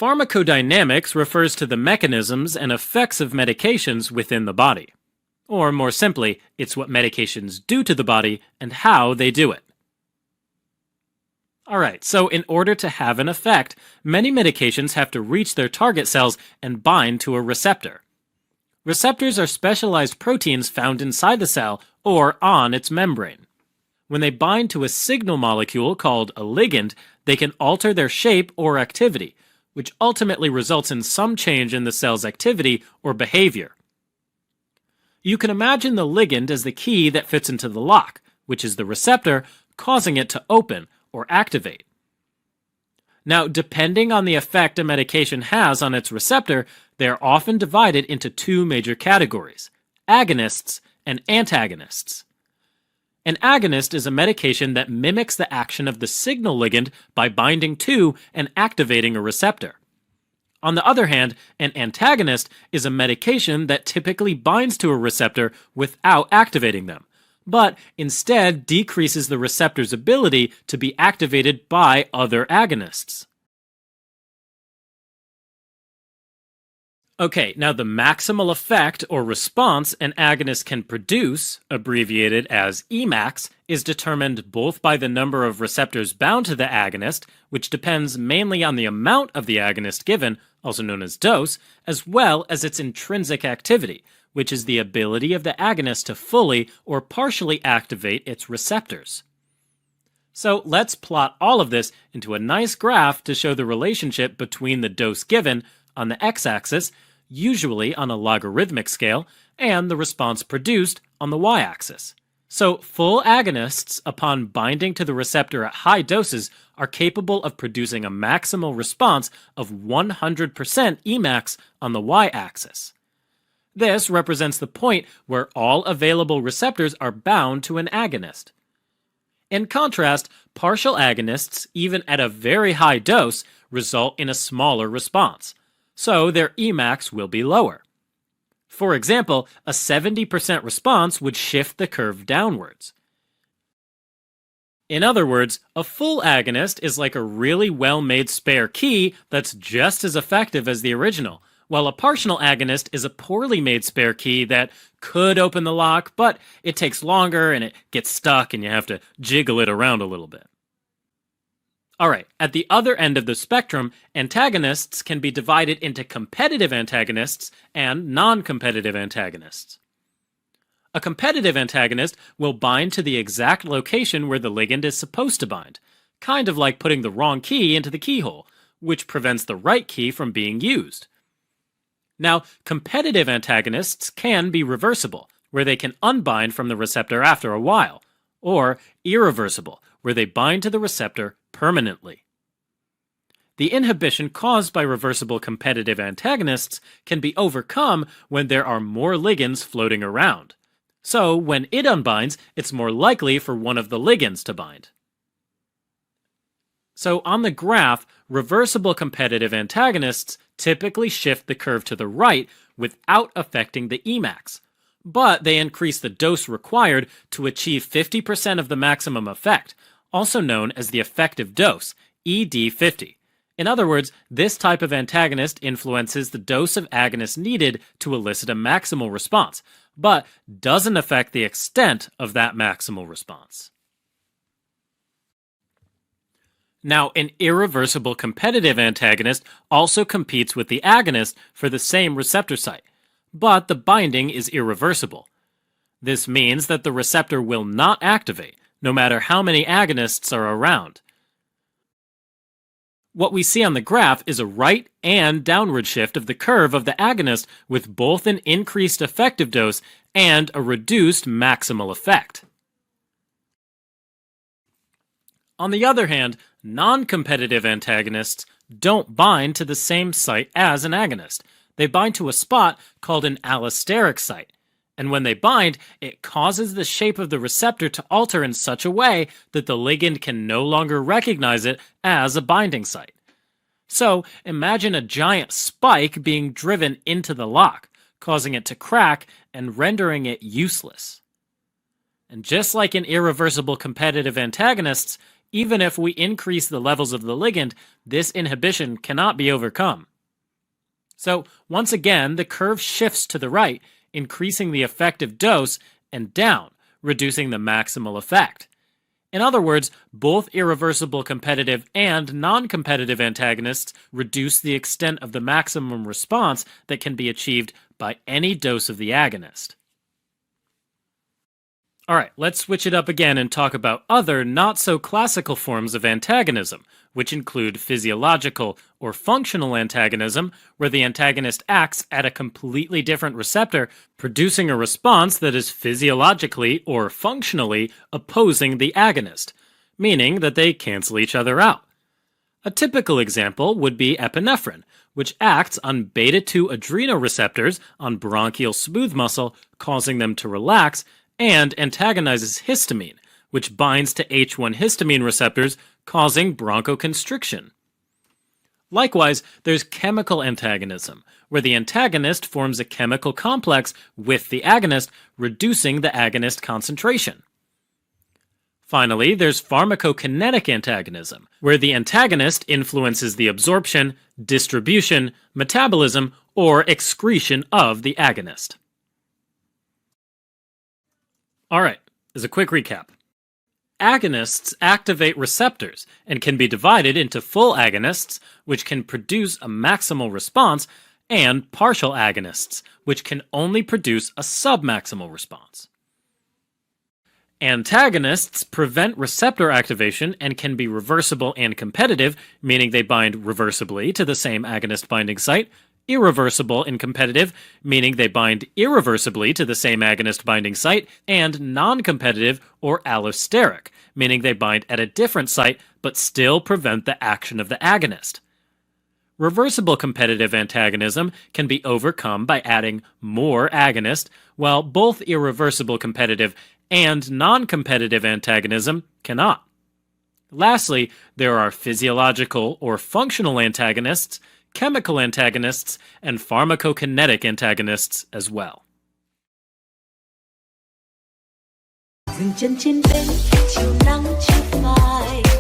Pharmacodynamics refers to the mechanisms and effects of medications within the body. Or more simply, it's what medications do to the body and how they do it. Alright, so in order to have an effect, many medications have to reach their target cells and bind to a receptor. Receptors are specialized proteins found inside the cell or on its membrane. When they bind to a signal molecule called a ligand, they can alter their shape or activity, which ultimately results in some change in the cell's activity or behavior. You can imagine the ligand as the key that fits into the lock, which is the receptor, causing it to open or activate. Now, depending on the effect a medication has on its receptor, they are often divided into two major categories: agonists and antagonists. An agonist is a medication that mimics the action of the signal ligand by binding to and activating a receptor. On the other hand, an antagonist is a medication that typically binds to a receptor without activating them, but instead decreases the receptor's ability to be activated by other agonists. Okay, now the maximal effect or response an agonist can produce, abbreviated as Emax, is determined both by the number of receptors bound to the agonist, which depends mainly on the amount of the agonist given, also known as dose, as well as its intrinsic activity, which is the ability of the agonist to fully or partially activate its receptors. So let's plot all of this into a nice graph to show the relationship between the dose given on the x-axis, usually on a logarithmic scale, and the response produced on the y-axis. So full agonists, upon binding to the receptor at high doses, are capable of producing a maximal response of 100% Emax on the y-axis. This represents the point where all available receptors are bound to an agonist. In contrast, partial agonists, even at a very high dose, result in a smaller response, so their Emax will be lower. For example, a 70% response would shift the curve downwards. In other words, a full agonist is like a really well-made spare key that's just as effective as the original, while a partial agonist is a poorly made spare key that could open the lock, but it takes longer and it gets stuck and you have to jiggle it around a little bit. Alright, at the other end of the spectrum, antagonists can be divided into competitive antagonists and non-competitive antagonists. A competitive antagonist will bind to the exact location where the ligand is supposed to bind, kind of like putting the wrong key into the keyhole, which prevents the right key from being used. Now, competitive antagonists can be reversible, where they can unbind from the receptor after a while, or irreversible, where they bind to the receptor permanently. The inhibition caused by reversible competitive antagonists can be overcome when there are more ligands floating around. So, when it unbinds, it's more likely for one of the ligands to bind. So, on the graph, reversible competitive antagonists typically shift the curve to the right without affecting the Emax, but they increase the dose required to achieve 50% of the maximum effect, also known as the effective dose, ED50. In other words, this type of antagonist influences the dose of agonist needed to elicit a maximal response, but doesn't affect the extent of that maximal response. Now, an irreversible competitive antagonist also competes with the agonist for the same receptor site, but the binding is irreversible. This means that the receptor will not activate, no matter how many agonists are around. What we see on the graph is a right and downward shift of the curve of the agonist with both an increased effective dose and a reduced maximal effect. On the other hand, non-competitive antagonists don't bind to the same site as an agonist. They bind to a spot called an allosteric site. And when they bind, it causes the shape of the receptor to alter in such a way that the ligand can no longer recognize it as a binding site. So, imagine a giant spike being driven into the lock, causing it to crack and rendering it useless. And just like in irreversible competitive antagonists, Even if we increase the levels of the ligand, this inhibition cannot be overcome. So, once again, the curve shifts to the right, increasing the effective dose, and down, reducing the maximal effect. In other words, both irreversible competitive and non-competitive antagonists reduce the extent of the maximum response that can be achieved by any dose of the agonist. Alright, let's switch it up again and talk about other not-so-classical forms of antagonism, which include physiological or functional antagonism, where the antagonist acts at a completely different receptor, producing a response that is physiologically or functionally opposing the agonist, meaning that they cancel each other out. A typical example would be epinephrine, which acts on beta-2 adrenoreceptors on bronchial smooth muscle, causing them to relax, and antagonizes histamine, which binds to H1 histamine receptors, causing bronchoconstriction. Likewise, there's chemical antagonism, where the antagonist forms a chemical complex with the agonist, reducing the agonist concentration. Finally, there's pharmacokinetic antagonism, where the antagonist influences the absorption, distribution, metabolism, or excretion of the agonist. Alright, as a quick recap. Agonists activate receptors and can be divided into full agonists, which can produce a maximal response, and partial agonists, which can only produce a submaximal response. Antagonists prevent receptor activation and can be reversible and competitive, meaning they bind reversibly to the same agonist binding site, irreversible and competitive, meaning they bind irreversibly to the same agonist binding site, and non-competitive or allosteric, meaning they bind at a different site but still prevent the action of the agonist. Reversible competitive antagonism can be overcome by adding more agonist, while both irreversible competitive and non-competitive antagonism cannot. Lastly, there are physiological or functional antagonists, chemical antagonists, and pharmacokinetic antagonists as well. Dừng chân trên bến chiều nắng trước vai